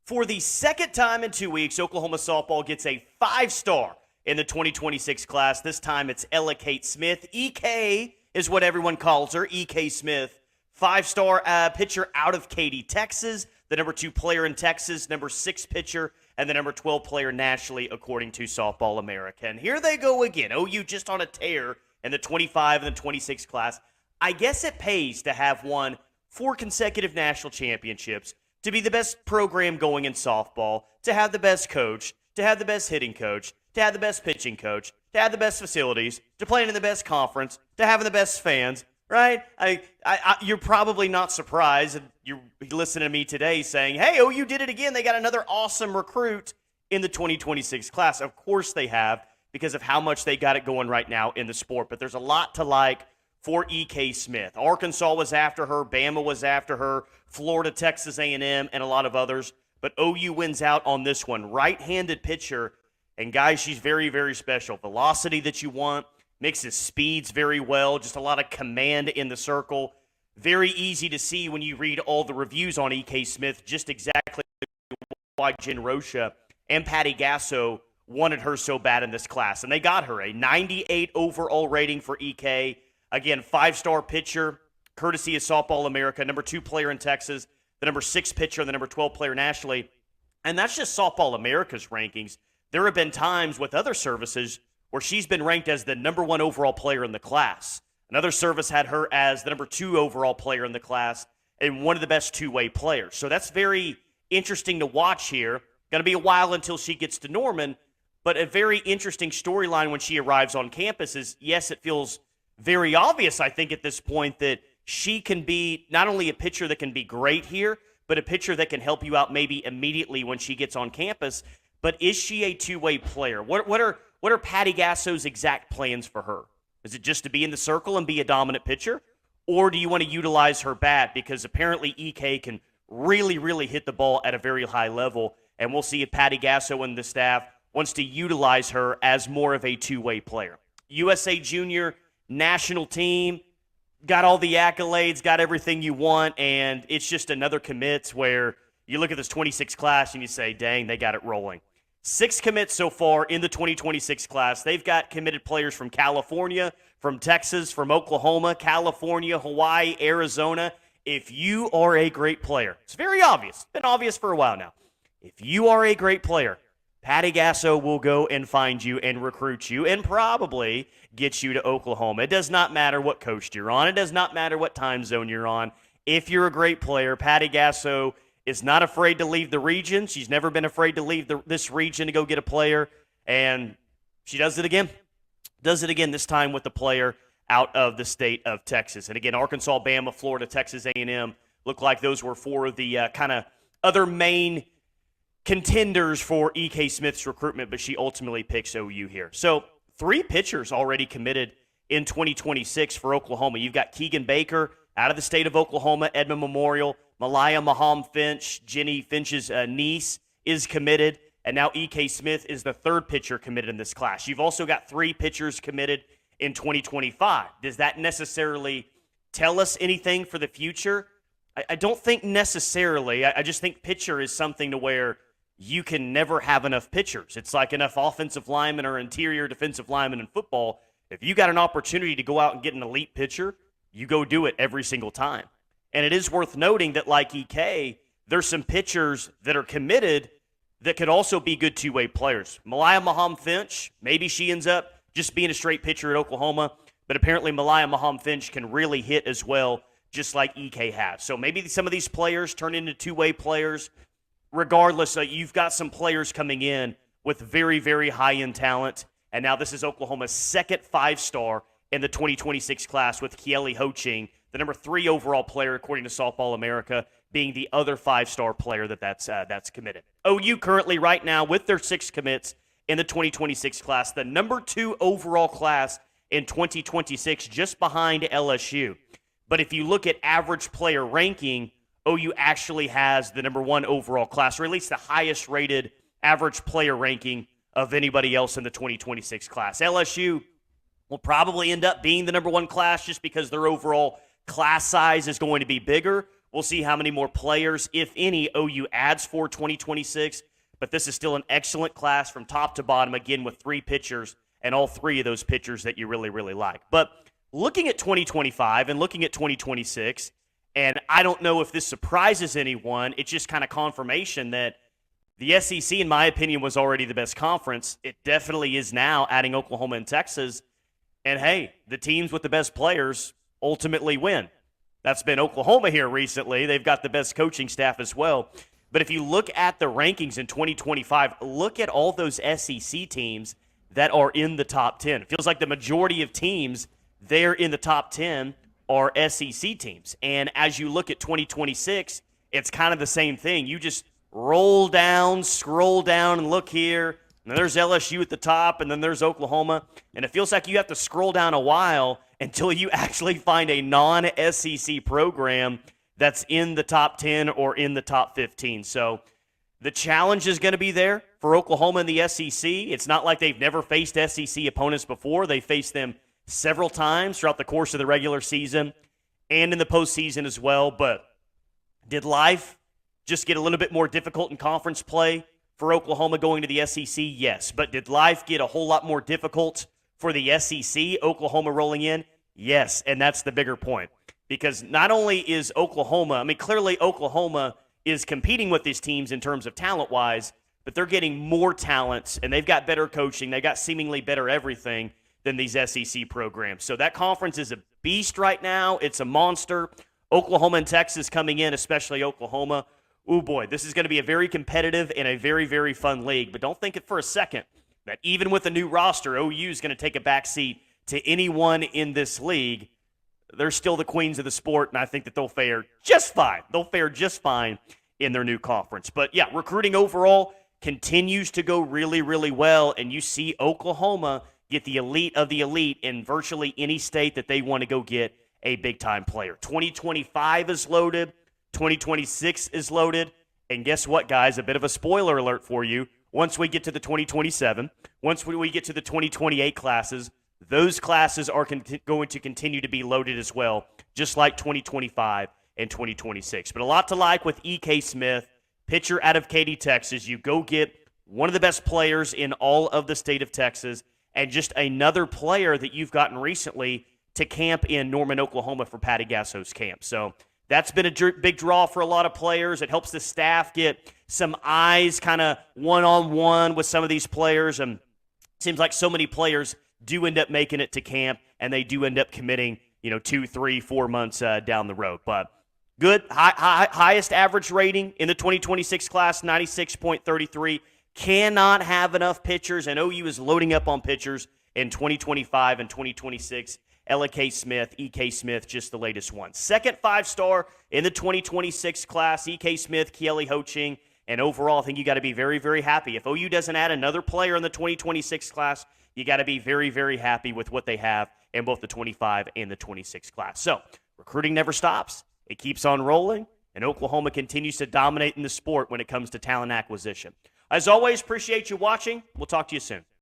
For the second time in 2 weeks, Oklahoma softball gets a 5-star in the 2026 class. This time it's Ella Kate Smith. EK is what everyone calls her, EK Smith. 5-star pitcher out of Katy, Texas. The number 2 player in Texas, number 6 pitcher, and the number 12 player nationally, according to Softball America. And here they go again. OU just on a tear in the 25 and the 26 class. I guess it pays to have won 4 consecutive national championships, to be the best program going in softball, to have the best coach, to have the best hitting coach, to have the best pitching coach, to have the best facilities, to play in the best conference, to having the best fans, right? You're probably not surprised. You're listening to me today saying, hey, OU did it again. They got another awesome recruit in the 2026 class. Of course they have, because of how much they got it going right now in the sport. But there's a lot to like for EK Smith. Arkansas was after her. Bama was after her. Florida, Texas A&M, and a lot of others. But OU wins out on this one. Right-handed pitcher. And, guys, she's very, very special. Velocity that you want. Mixes speeds very well. Just a lot of command in the circle. Very easy to see when you read all the reviews on EK Smith just exactly why Jen Rocha and Patty Gasso wanted her so bad in this class. And they got her. A 98 overall rating for EK. Again, 5-star pitcher, courtesy of Softball America, number 2 player in Texas, the number 6 pitcher, and the number 12 player nationally. And that's just Softball America's rankings. There have been times with other services where she's been ranked as the number 1 overall player in the class. Another service had her as the number 2 overall player in the class and one of the best two-way players. So that's very interesting to watch here. Going to be a while until she gets to Norman, but a very interesting storyline when she arrives on campus is, yes, it feels very obvious, I think, at this point that she can be not only a pitcher that can be great here, but a pitcher that can help you out maybe immediately when she gets on campus. But is she a two-way player? What are Patty Gasso's exact plans for her? Is it just to be in the circle and be a dominant pitcher? Or do you want to utilize her bat? Because apparently EK can really, really hit the ball at a very high level. And we'll see if Patty Gasso and the staff wants to utilize her as more of a two-way player. USA Junior national team, got all the accolades, got everything you want, and it's just another commit where you look at this 26 class and you say, dang, they got it rolling. 6 commits so far in the 2026 class. They've got committed players from California, from Texas, from Oklahoma, California, Hawaii, Arizona. If you are a great player, it's very obvious. It's been obvious for a while now. If you are a great player, Patty Gasso will go and find you and recruit you and probably get you to Oklahoma. It does not matter what coast you're on. It does not matter what time zone you're on. If you're a great player, Patty Gasso is not afraid to leave the region. She's never been afraid to leave this region to go get a player, and she does it again. Does it again, this time with the player out of the state of Texas. And again, Arkansas, Bama, Florida, Texas A&M look like those were 4 of the kind of other main contenders for EK Smith's recruitment, but she ultimately picks OU here. So 3 pitchers already committed in 2026 for Oklahoma. You've got Keegan Baker out of the state of Oklahoma, Edmond Memorial. Malaya Maham Finch, Jenny Finch's niece, is committed. And now EK Smith is the 3rd pitcher committed in this class. You've also got 3 pitchers committed in 2025. Does that necessarily tell us anything for the future? I don't think necessarily. I just think pitcher is something to where you can never have enough pitchers. It's like enough offensive linemen or interior defensive linemen in football. If you got an opportunity to go out and get an elite pitcher, you go do it every single time. And it is worth noting that, like EK, there's some pitchers that are committed that could also be good two-way players. Malaya Maham Finch, maybe she ends up just being a straight pitcher at Oklahoma, but apparently Malaya Maham Finch can really hit as well, just like EK has. So maybe some of these players turn into two-way players. Regardless, you've got some players coming in with very, very high-end talent, and now this is Oklahoma's 2nd 5-star in the 2026 class with Kieli Ho-Ching, the number 3 overall player, according to Softball America, being the other 5-star player that's committed. OU currently right now with their 6 commits in the 2026 class, the number 2 overall class in 2026, just behind LSU. But if you look at average player ranking, OU actually has the number 1 overall class, or at least the highest rated average player ranking of anybody else in the 2026 class. LSU will probably end up being the number 1 class just because their overall class size is going to be bigger, We'll see how many more players, if any, OU adds for 2026. But this is still an excellent class from top to bottom, again, with 3 pitchers, and all 3 of those pitchers that you really, really like. But looking at 2025 and looking at 2026, and I don't know if this surprises anyone, it's just kind of confirmation that the SEC, in my opinion, was already the best conference. It definitely is now, adding Oklahoma and Texas. And hey, the teams with the best players ultimately win. That's been Oklahoma here recently. They've got the best coaching staff as well. But if you look at the rankings in 2025, look at all those SEC teams that are in the top 10. It feels like the majority of teams there in the top 10 are SEC teams. And as you look at 2026, it's kind of the same thing. You just roll down, scroll down, and look here. And there's LSU at the top, and then there's Oklahoma. And it feels like you have to scroll down a while until you actually find a non-SEC program that's in the top 10 or in the top 15. So the challenge is going to be there for Oklahoma and the SEC. It's not like they've never faced SEC opponents before. They faced them several times throughout the course of the regular season and in the postseason as well. But did life just get a little bit more difficult in conference play for Oklahoma going to the SEC? Yes. But did life get a whole lot more difficult for the SEC, Oklahoma rolling in? Yes, and that's the bigger point. Because not only is Oklahoma, clearly Oklahoma is competing with these teams in terms of talent-wise, but they're getting more talent, and they've got better coaching. They've got seemingly better everything than these SEC programs. So that conference is a beast right now. It's a monster. Oklahoma and Texas coming in, especially Oklahoma. Oh, boy, this is going to be a very competitive and a very, very fun league. But don't think it for a second that even with a new roster, OU is going to take a backseat to anyone in this league. They're still the queens of the sport, and I think that they'll fare just fine. They'll fare just fine in their new conference. But, yeah, recruiting overall continues to go really, really well, and you see Oklahoma get the elite of the elite in virtually any state that they want to go get a big-time player. 2025 is loaded. 2026 is loaded. And guess what, guys? A bit of a spoiler alert for you. Once we get to the 2027, once we get to the 2028 classes, those classes are going to continue to be loaded as well, just like 2025 and 2026. But a lot to like with E.K. Smith, pitcher out of Katy, Texas. You go get one of the best players in all of the state of Texas, and just another player that you've gotten recently to camp in Norman, Oklahoma for Patty Gasso's camp. So that's been a big draw for a lot of players. It helps the staff get some eyes kind of one-on-one with some of these players. And it seems like so many players do end up making it to camp, and they do end up committing, 2, 3, 4 months down the road. But good, highest average rating in the 2026 class, 96.33. Cannot have enough pitchers, and OU is loading up on pitchers in 2025 and 2026. L.K. Smith, E.K. Smith, just the latest one. Second 5-star in the 2026 class, E.K. Smith, Kieli Ho-Ching. And overall, I think you got to be very, very happy. If OU doesn't add another player in the 2026 class, you got to be very, very happy with what they have in both the 25 and the 26 class. So recruiting never stops. It keeps on rolling, and Oklahoma continues to dominate in the sport when it comes to talent acquisition. As always, appreciate you watching. We'll talk to you soon.